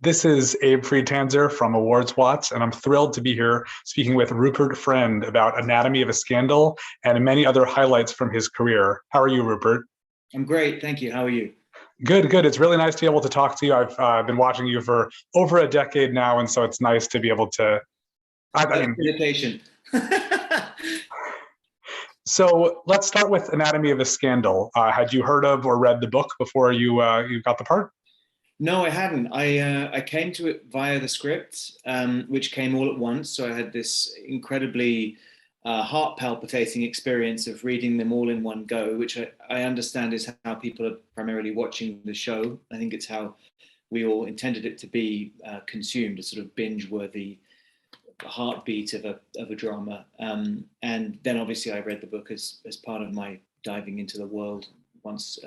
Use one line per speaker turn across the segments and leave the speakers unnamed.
This is Abe Friedtanzer from Awards Watch, and I'm thrilled to be here speaking with Rupert Friend about Anatomy of a Scandal and many other highlights from his career. How are you, Rupert?
I'm great, thank you. How are you?
Good, good. It's really nice to be able to talk to you. I've been watching you for over a decade now, and so it's nice to be able to. I mean,
Invitation.
so let's start with Anatomy of a Scandal. Had you heard of or read the book before you got the part?
No, I hadn't. I came to it via the script, which came all at once. So I had this incredibly heart palpitating experience of reading them all in one go, which I understand is how people are primarily watching the show. I think it's how we all intended it to be consumed, a sort of binge-worthy heartbeat of a drama. And then obviously I read the book as part of my diving into the world once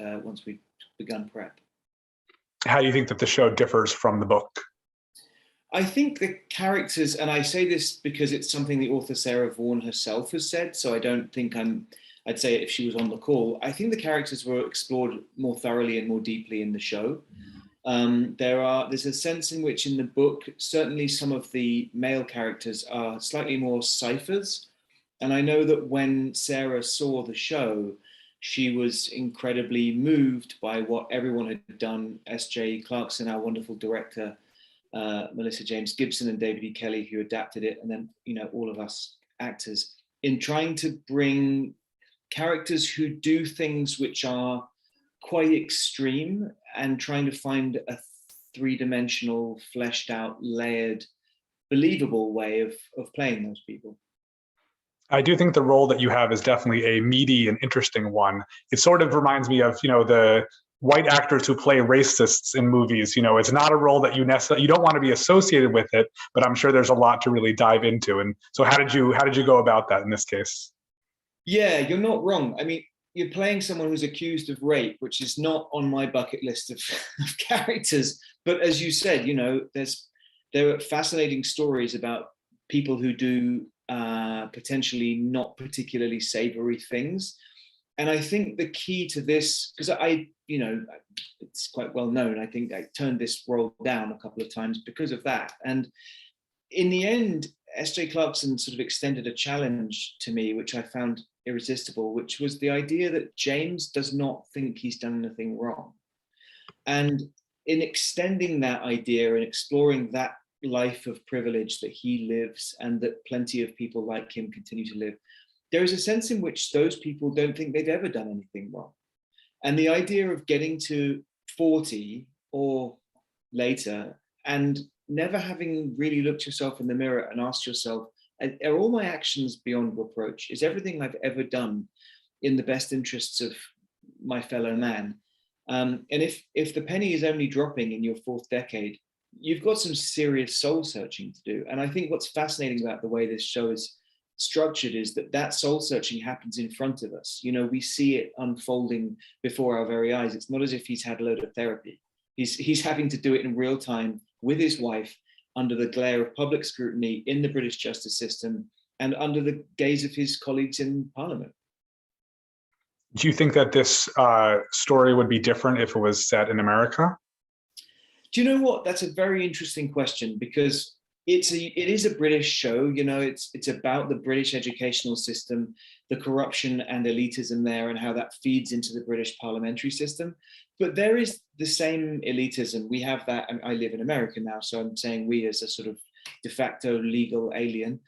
we'd begun prep.
How do you think that the show differs from the book?
I think the characters, and I say this because it's something the author Sarah Vaughan herself has said, so I don't think I'd say it if she was on the call. I think the characters were explored more thoroughly and more deeply in the show. There's a sense in which in the book, certainly some of the male characters are slightly more ciphers. And I know that when Sarah saw the show, she was incredibly moved by what everyone had done. S.J. Clarkson, our wonderful director, Melissa James Gibson and David E. Kelley, who adapted it, and then all of us actors, in trying to bring characters who do things which are quite extreme and trying to find a three-dimensional, fleshed out, layered, believable way of playing those people.
I do think the role that you have is definitely a meaty and interesting one. It sort of reminds me of, the white actors who play racists in movies. It's not a role that you don't want to be associated with it, but I'm sure there's a lot to really dive into. And so how did you go about that in this case?
Yeah, you're not wrong. I mean, you're playing someone who's accused of rape, which is not on my bucket list of characters. But as you said, there are fascinating stories about people who do potentially not particularly savory things. And I think the key to this, because it's quite well known, I think I turned this role down a couple of times because of that. And in the end, S.J. Clarkson sort of extended a challenge to me, which I found irresistible, which was the idea that James does not think he's done anything wrong. And in extending that idea and exploring that life of privilege that he lives and that plenty of people like him continue to live, there is a sense in which those people don't think they've ever done anything wrong. And the idea of getting to 40 or later and never having really looked yourself in the mirror and asked yourself, are all my actions beyond reproach? Is everything I've ever done in the best interests of my fellow man? And if the penny is only dropping in your fourth decade, you've got some serious soul searching to do. And I think what's fascinating about the way this show is structured is that soul searching happens in front of us. We see it unfolding before our very eyes. It's not as if he's had a load of therapy. He's having to do it in real time with his wife under the glare of public scrutiny in the British justice system and under the gaze of his colleagues in Parliament.
Do you think that this story would be different if it was set in America?
Do you know what? That's a very interesting question, because it is a British show. It's about the British educational system, the corruption and elitism there, and how that feeds into the British parliamentary system. But there is the same elitism. We have that. I live in America now, so I'm saying we as a sort of de facto legal alien.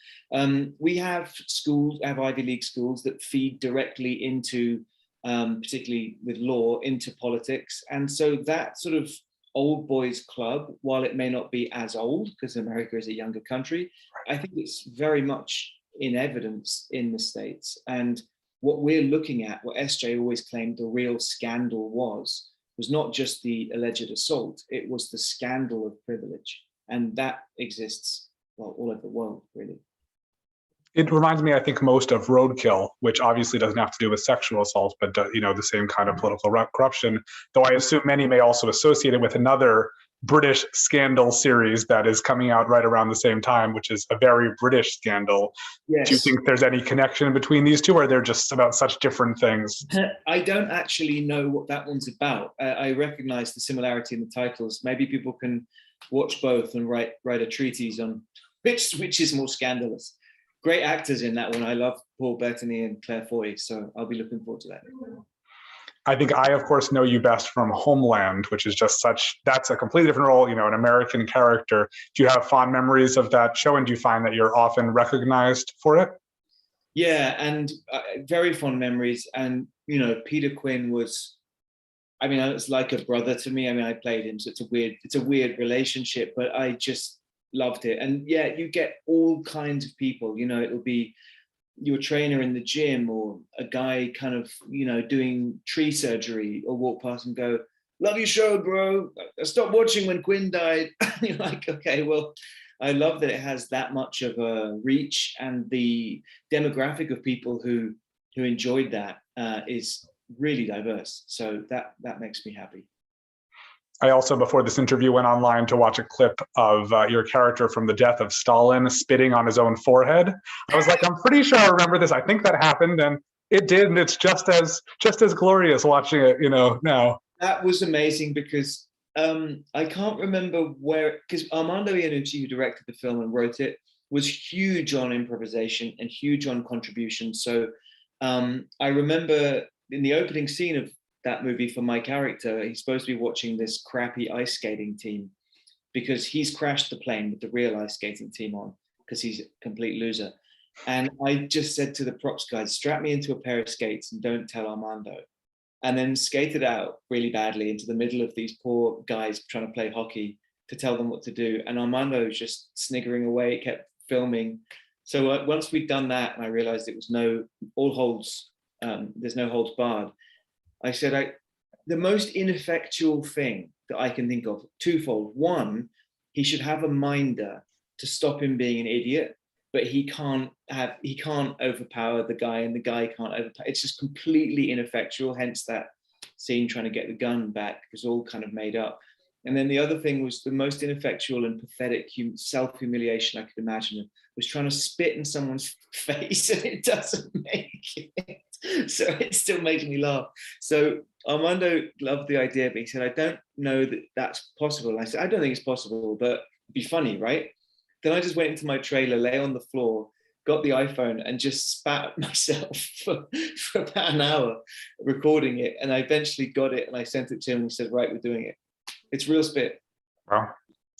We have schools, have Ivy League schools that feed directly into, particularly with law, into politics. And so that sort of old boys club, while it may not be as old because America is a younger country, I think it's very much in evidence in the States. And what we're looking at, what SJ always claimed the real scandal was not just the alleged assault, it was the scandal of privilege. And that exists, well, all over the world, really.
It reminds me, I think, most of Roadkill, which obviously doesn't have to do with sexual assault, but the same kind of political corruption. Though I assume many may also associate it with another British scandal series that is coming out right around the same time, which is a very British scandal. Yes. Do you think there's any connection between these two, or they're just about such different things?
I don't actually know what that one's about. I recognize the similarity in the titles. Maybe people can watch both and write a treatise on which is more scandalous. Great actors in that one. I love Paul Bettany and Claire Foy, so I'll be looking forward to that.
I think I, of course, know you best from Homeland, which is just that's a completely different role, an American character. Do you have fond memories of that show, and do you find that you're often recognized for it?
Yeah, and very fond memories. And, Peter Quinn was, it's like a brother to me. I played him, so it's a weird relationship, but I just loved it. And yeah, you get all kinds of people, it'll be your trainer in the gym, or a guy kind of, doing tree surgery, or walk past and go, "Love your show, bro. I stopped watching when Quinn died." You're like, okay, well, I love that it has that much of a reach, and the demographic of people who enjoyed that is really diverse. So that makes me happy.
I also, before this interview, went online to watch a clip of your character from the Death of Stalin spitting on his own forehead. I was like, I'm pretty sure I remember this. I think that happened, and it did, and it's just as glorious watching it, now.
That was amazing, because I can't remember because Armando Iannucci, who directed the film and wrote it, was huge on improvisation and huge on contribution. So I remember in the opening scene of that movie, for my character, he's supposed to be watching this crappy ice skating team, because he's crashed the plane with the real ice skating team on, because he's a complete loser. And I just said to the props guys, strap me into a pair of skates and don't tell Armando. And then skated out really badly into the middle of these poor guys trying to play hockey to tell them what to do. And Armando was just sniggering away, kept filming. So once we'd done that, and I realized it was there's no holds barred, I said, the most ineffectual thing that I can think of, twofold. One, he should have a minder to stop him being an idiot, but he can't overpower the guy, and the guy can't overpower. It's just completely ineffectual. Hence that scene trying to get the gun back was all kind of made up. And then the other thing was the most ineffectual and pathetic self-humiliation I could imagine, was trying to spit in someone's face, and it doesn't make it. So it still makes me laugh. So Armando loved the idea, but he said, I don't know that that's possible. I said, I don't think it's possible, but it'd be funny, right? Then I just went into my trailer, lay on the floor, got the iPhone, and just spat at myself for about an hour recording it. And I eventually got it, and I sent it to him, and he said, right, we're doing it. It's real spit.
Wow.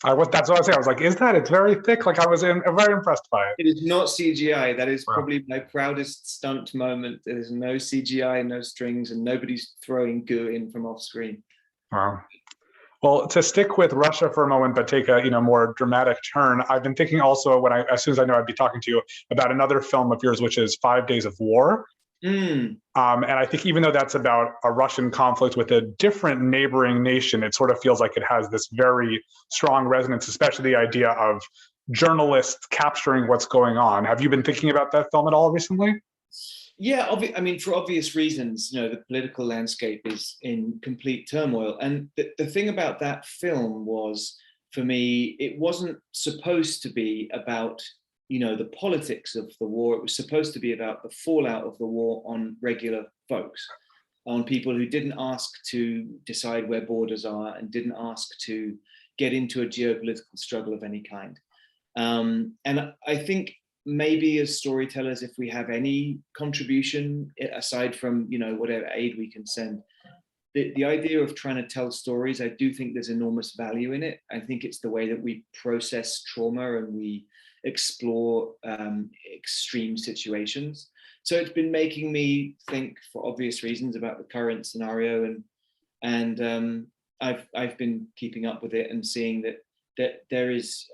That's what I was saying. I was like, it's very thick. Like, I was very impressed by it.
It is not CGI. That is probably my proudest stunt moment. There's no CGI, no strings, and nobody's throwing goo in from off screen.
Wow. Well, to stick with Russia for a moment, but take a more dramatic turn, I've been thinking also, as soon as I know I'd be talking to you, about another film of yours, which is 5 Days of War. And I think even though that's about a Russian conflict with a different neighboring nation, it sort of feels like it has this very strong resonance, especially the idea of journalists capturing what's going on. Have you been thinking about that film at all recently?
Yeah, for obvious reasons, the political landscape is in complete turmoil. And the thing about that film was, for me, it wasn't supposed to be about the politics of the war. It was supposed to be about the fallout of the war on regular folks, on people who didn't ask to decide where borders are, and didn't ask to get into a geopolitical struggle of any kind. And I think maybe as storytellers, if we have any contribution aside from whatever aid we can send, the idea of trying to tell stories, I do think there's enormous value in it. I think it's the way that we process trauma, and we explore extreme situations. So it's been making me think, for obvious reasons, about the current scenario, and I've been keeping up with it and seeing that there is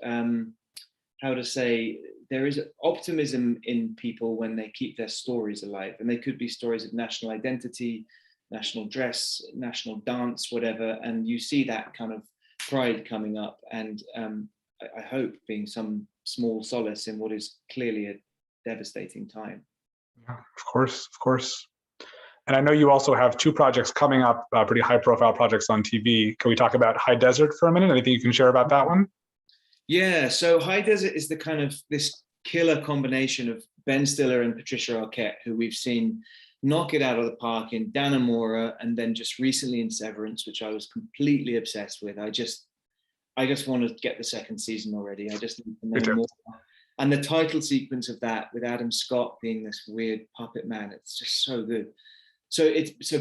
there is optimism in people when they keep their stories alive, and they could be stories of national identity, national dress, national dance, whatever, and you see that kind of pride coming up, and I hope being some small solace in what is clearly a devastating time.
Yeah, of course. And I know you also have 2 projects coming up, pretty high-profile projects on TV. Can we talk about High Desert for a minute? Anything you can share about that one?
Yeah, so High Desert is the kind of this killer combination of Ben Stiller and Patricia Arquette, who we've seen knock it out of the park in Dannemora, and then just recently in Severance, which I was completely obsessed with. I just want to get the second season already. I just need to
Me
know
too.
more. And the title sequence of that, with Adam Scott being this weird puppet man, it's just so good. So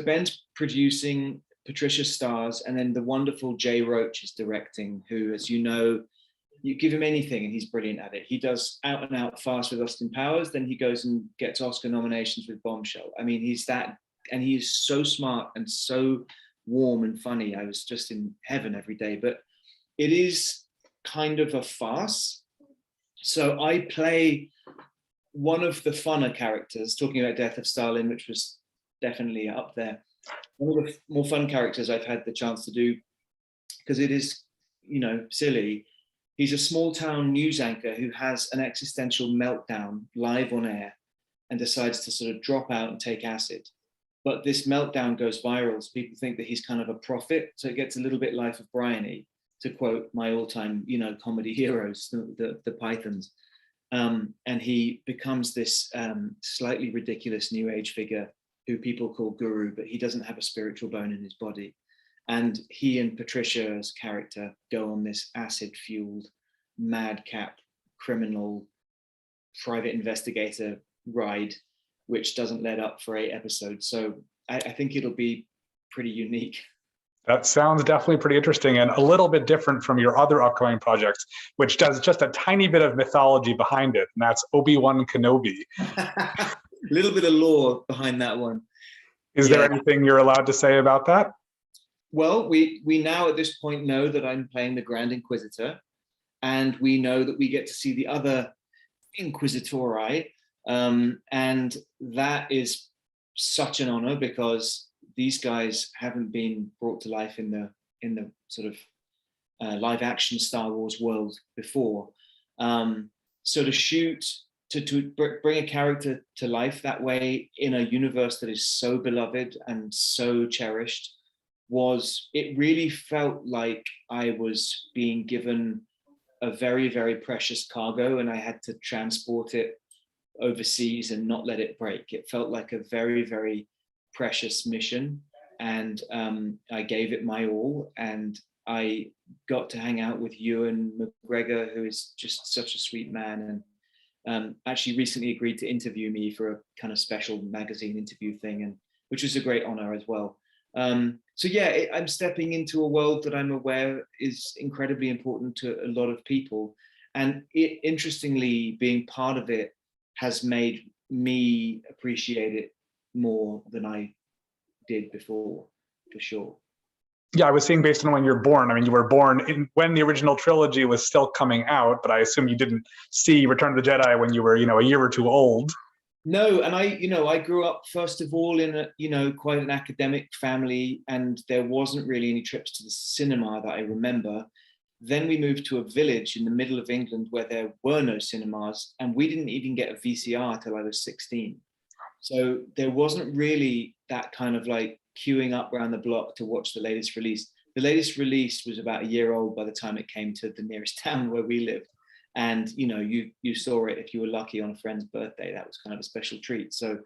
Ben's producing, Patricia stars, and then the wonderful Jay Roach is directing, who, as you know, you give him anything and he's brilliant at it. He does out and out Fast with Austin Powers, then he goes and gets Oscar nominations with Bombshell. I mean, he's that, and he is so smart and so warm and funny. I was just in heaven every day. But it is kind of a farce. So I play one of the funner characters, talking about Death of Stalin, which was definitely up there. One of the more fun characters I've had the chance to do, because it is, silly. He's a small town news anchor who has an existential meltdown live on air and decides to sort of drop out and take acid. But this meltdown goes viral, so people think that he's kind of a prophet. So it gets a little bit Life of Brian-y, to quote my all-time, comedy heroes, the Pythons. And he becomes this slightly ridiculous new age figure who people call guru, but he doesn't have a spiritual bone in his body. And he and Patricia's character go on this acid-fueled, madcap, criminal, private investigator ride, which doesn't let up for 8 episodes. So I think it'll be pretty unique.
That sounds definitely pretty interesting and a little bit different from your other upcoming projects, which does just a tiny bit of mythology behind it, and that's Obi-Wan Kenobi.
A little bit of lore behind that one.
Is there anything you're allowed to say about that?
Well, we now at this point know that I'm playing the Grand Inquisitor, and we know that we get to see the other Inquisitori, and that is such an honor, because these guys haven't been brought to life in the sort of live action Star Wars world before. So to bring a character to life that way in a universe that is so beloved and so cherished, it really felt like I was being given a very, very precious cargo, and I had to transport it overseas and not let it break. It felt like a very, very precious mission, and I gave it my all, and I got to hang out with Ewan McGregor, who is just such a sweet man, and actually recently agreed to interview me for a kind of special magazine interview thing, and which was a great honor as well. So yeah, I'm stepping into a world that I'm aware is incredibly important to a lot of people, and interestingly, being part of it has made me appreciate it more than I did before, for sure.
Yeah, I was seeing based on when you're born. I mean, you were born when the original trilogy was still coming out, but I assume you didn't see Return of the Jedi when you were, a year or two old.
No, and I grew up first of all in quite an academic family, and there wasn't really any trips to the cinema that I remember. Then we moved to a village in the middle of England where there were no cinemas, and we didn't even get a VCR till I was 16. So there wasn't really that kind of like queuing up around the block to watch the latest release. The latest release was about a year old by the time it came to the nearest town where we lived. And you saw it if you were lucky on a friend's birthday. That was kind of a special treat. So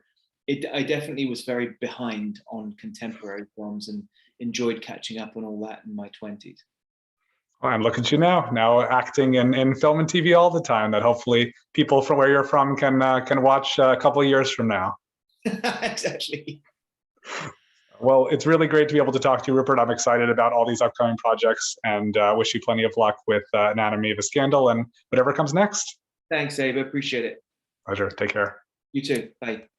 I definitely was very behind on contemporary films and enjoyed catching up on all that in my 20s.
Well, and look at you now acting in film and TV all the time, that hopefully people from where you're from can watch a couple of years from now.
Exactly.
Well, it's really great to be able to talk to you, Rupert. I'm excited about all these upcoming projects, and wish you plenty of luck with Anatomy of a Scandal and whatever comes next.
Thanks, Ava. Appreciate it.
Pleasure. Take care.
You too. Bye.